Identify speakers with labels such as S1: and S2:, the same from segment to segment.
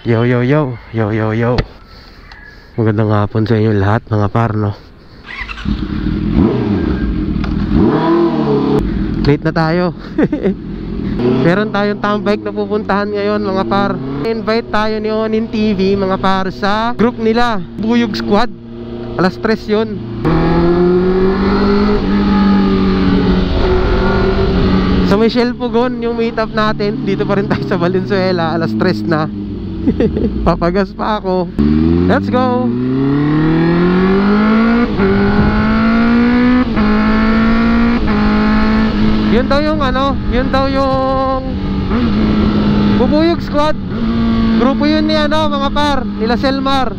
S1: Yo yo yo, yo yo yo. Magandang hapon sa inyo lahat mga par, no? Late na tayo. Meron tayong tambike na pupuntahan ngayon mga par. Invite tayo ni Onin TV mga par sa group nila, Buyog Squad. Alas 3 yun. Sa may Shell Pugon yung meetup natin. Dito pa rin tayo sa Valenzuela. Alas 3 na. Papagas pa ako. Let's go. Yun daw yung ano, yun daw yung Bubuyog Squad. Grupo yun ni ano mga par, nila Selmar,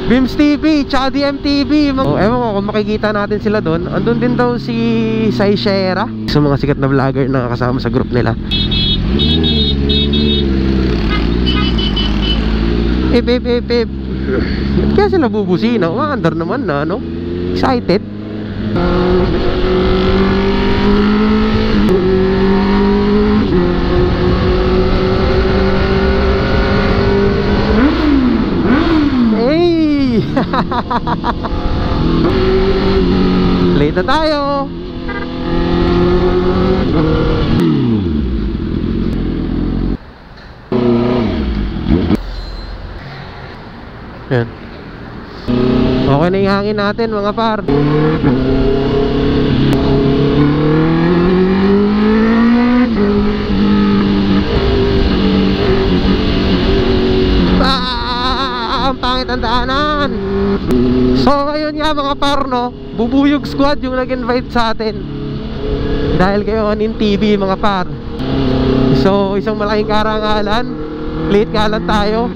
S1: Bims TV, tsaka DMTV. Ewan ko kung makikita natin sila doon. Andun din daw si Saishera, sa mga sikat na vlogger na kasama sa group nila. Ip. Kaya sila bubusina. Umaandar naman na, no? Excited. Hey! Late na tayo. Yan. Okay na yung hangin natin mga par. Ang pangit ang daanan. So ayun nga mga par, no? Bubuyog Squad yung nag-invite sa atin dahil kayo Onin TV mga par. So isang malaking karangalan. Late nga lang tayo.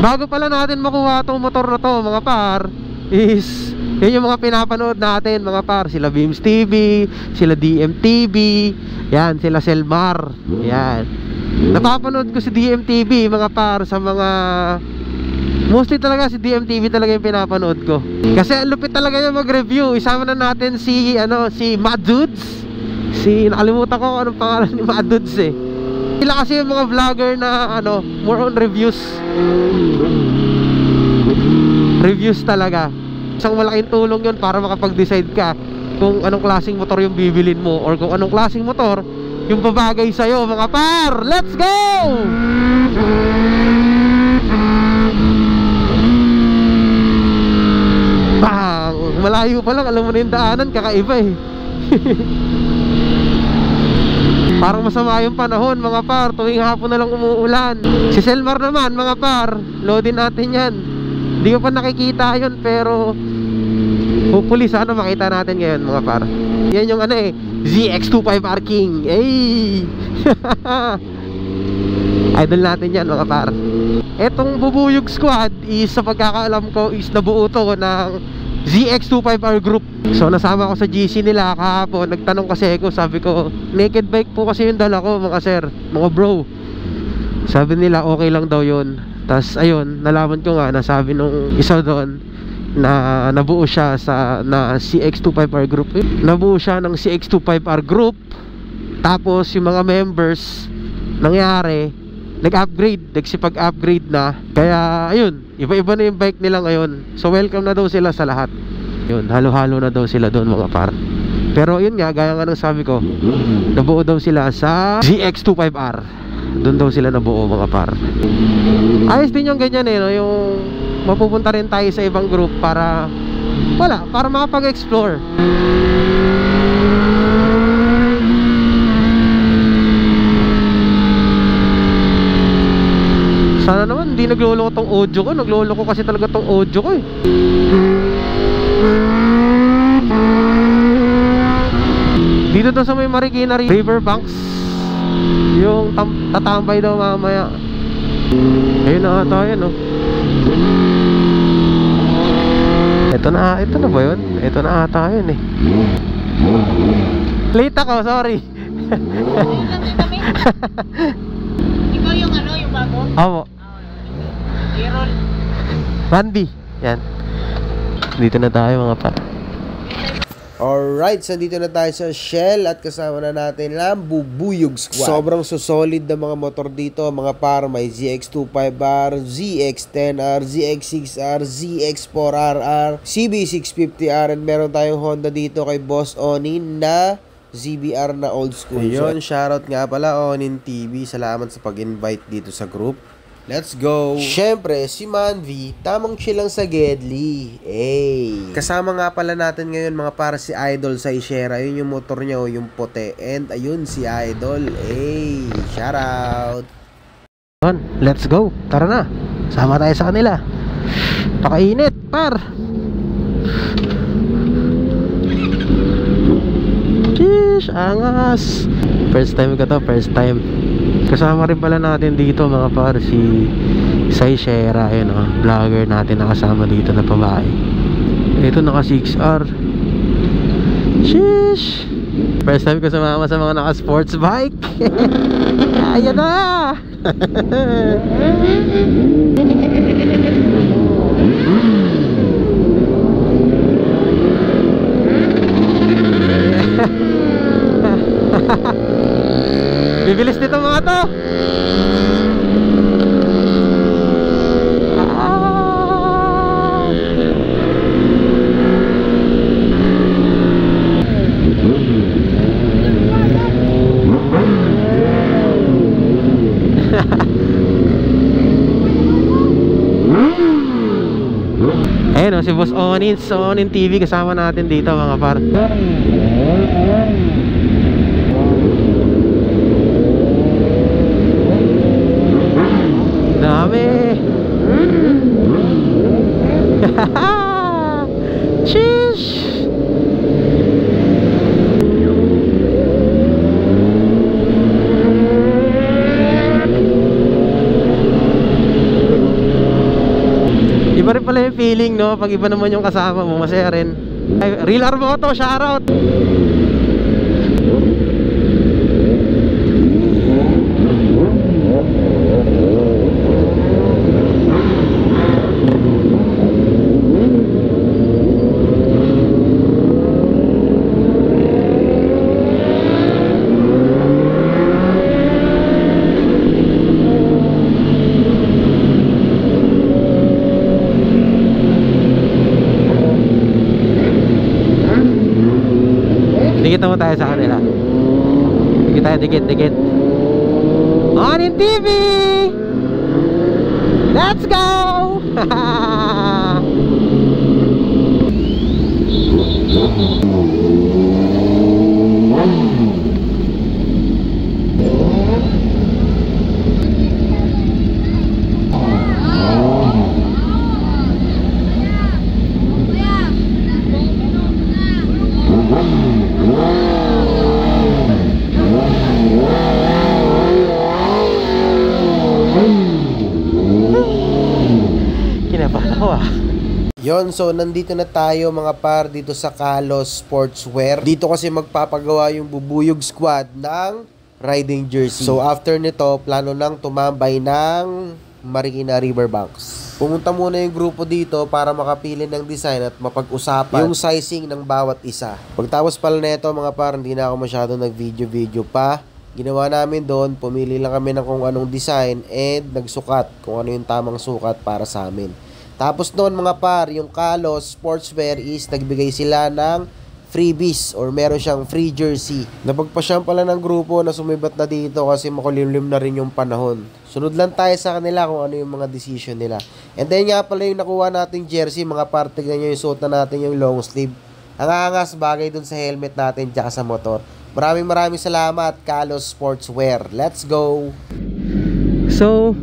S1: Bago pala natin makuha itong motor na to mga par, is yun yung mga pinapanood natin mga par. Sila Bims TV, sila DMTV, yan, sila Selmar. Yan, napapanood ko si DMTV mga par sa mga, mostly talaga si DMTV talaga yung pinapanood ko. Kasi ang lupit talaga yung mag-review. Isama na natin si si Mad Dudes. Nakalimutan ko anong pangalan ni Mad Dudes eh. Sila kasi yung mga vlogger na more on reviews. Reviews talaga. Isang malaking tulong yun para makapag-decide ka kung anong klaseng motor yung bibilin mo, or kung anong klaseng motor yung babagay sa'yo mga par. Let's go! Bang! Malayo pa lang, alam mo na yung daanan, kakaiba eh. Parang masama yung panahon mga par, tuwing hapon na lang umuulan. Si Selmar naman mga par, loadin natin yan. Hindi ko pa nakikita yun, pero hopefully sana makita natin ngayon mga par. Yan yung ZX25R King. Hey! Idol natin yan mga par. Etong Bubuyog Squad is, sa pagkakaalam ko, is nabuo to ng ZX25R group. So nasama ko sa GC nila kahapon. Nagtanong kasi ako, sabi ko naked bike po kasi yung dala ko mga sir, mga bro. Sabi nila okay lang daw yun. Tas ayun, nalaman ko nga, nasabi nung isa doon na nabuo siya na CX25R group. Nabuo siya ng CX25R group. Tapos yung mga members, nangyari, nag-upgrade, nagsipag-upgrade na. Kaya ayun, iba-iba na yung bike nila ngayon. So welcome na daw sila sa lahat. Yun, halo-halo na daw sila doon mga par. Pero yun nga, gaya nga ng sabi ko, nabuo daw sila sa ZX25R. Doon daw sila nabuo mga par. Ayos din yung ganyan no? Yung mapupunta rin tayo sa ibang group para para makapag-explore. Sana naman hindi nagloloko tong audio ko. Nagloloko kasi talaga tong audio ko eh. Dito daw sa may Marikina Riverbanks, yung tatambay daw mamaya. Ayun na ata yun Ito na ba yun? Ito na ata yun eh. Late ako, sorry.
S2: Ikaw yung yung bago?
S1: Oo. Randy, yan. Dito na tayo mga pa.
S3: Alright, so dito na tayo sa Shell at kasama na natin ang Bubuyog Squad. Sobrang solid na mga motor dito, mga par. May ZX25R, ZX10R, ZX6R, ZX4RR, CB650R, and meron tayong Honda dito kay Boss Onin na ZBR na old school. Ayun, shoutout nga pala Onin TV. Salamat sa pag-invite dito sa group. Let's go! Siyempre, si Manvi, tamang chill lang sa Gedli. Hey! Kasama nga pala natin ngayon mga para si Idol sa Ishera. Yun yung motor niya, yung puti. And ayun si Idol. Hey! Shoutout!
S1: Let's go! Tara na! Sama tayo sa kanila. Pakainit, par! Sheesh! Angas! First time ko to, first time. Kasama rin pala natin dito mga par si Sai Shera, yun vlogger natin nakasama dito na babae. Ito naka 6R. Sheesh! First time ko sumama sa mga naka sports bike. Ayan na! Bibilis nito mga to. Ayun si Boss Onin, Onin TV kasama natin dito mga par. Dami. Sheesh. Iba rin pala yung feeling, no? Pag iba naman yung kasama mo, masaya rin. Ay, Real Armoto, shoutout. Dikit mo tayo sa kanila. Dikit tayo, dikit. Onin TV! Let's go!
S3: Yon, so nandito na tayo mga par dito sa Kalos Sportswear. Dito kasi magpapagawa yung Bubuyog Squad ng riding jersey. So after nito, plano nang tumambay ng Marikina Riverbanks. Pumunta muna yung grupo dito para makapili ng design at mapag-usapan yung sizing ng bawat isa. Pagtapos pala nito mga par, hindi na ako masyado nag-video pa. Ginawa namin doon, pumili lang kami ng kung anong design and nagsukat kung ano yung tamang sukat para sa amin. Tapos noon mga par, yung Kalos Sportswear is nagbigay sila ng freebies or meron siyang free jersey. Napagpasyan pala ng grupo na sumibat na dito kasi makulimlim na rin yung panahon. Sunod lang tayo sa kanila kung ano yung mga decision nila. And then nga pala yung nakuha nating jersey mga par, tignan nyo yung suot na natin yung long sleeve. Ang angas, bagay dun sa helmet natin tsaka sa motor. Maraming salamat Kalos Sportswear. Let's go!
S1: So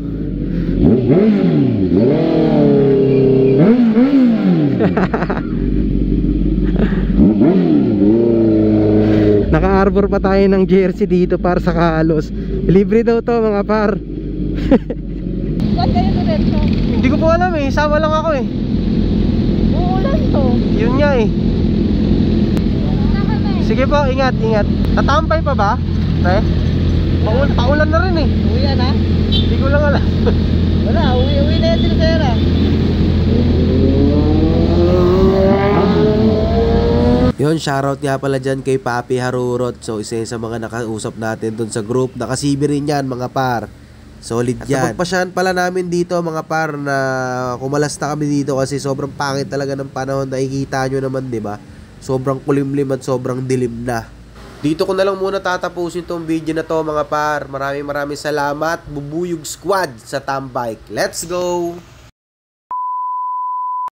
S1: naka-arbor pa tayo ng jersey dito para sa Kalos. Libre daw to mga par.
S2: Saan kayo diretso?
S1: Hindi ko po alam eh, sama lang ako eh.
S2: Uulan to.
S1: Yun nga eh. Sige po, ingat. Tatampay pa ba? Paulan na rin eh.
S2: Uwi na?
S1: Hindi ko lang alam.
S2: Wala, uwi na yan sila sera.
S3: Yun, shoutout nga pala dyan kay Papi Harurot. So, isa sa mga nakausap natin dun sa group. Nakasibi rin yan, mga par. Solid yan. At napagpasyahan pala namin dito, mga par, na kumalas na kami dito kasi sobrang pangit talaga ng panahon. Nakikita nyo naman, di ba? Sobrang kulimlim at sobrang dilim na. Dito ko na lang muna tatapusin tong video na to, mga par. Maraming salamat. Bubuyog Squad sa Tambike. Let's go!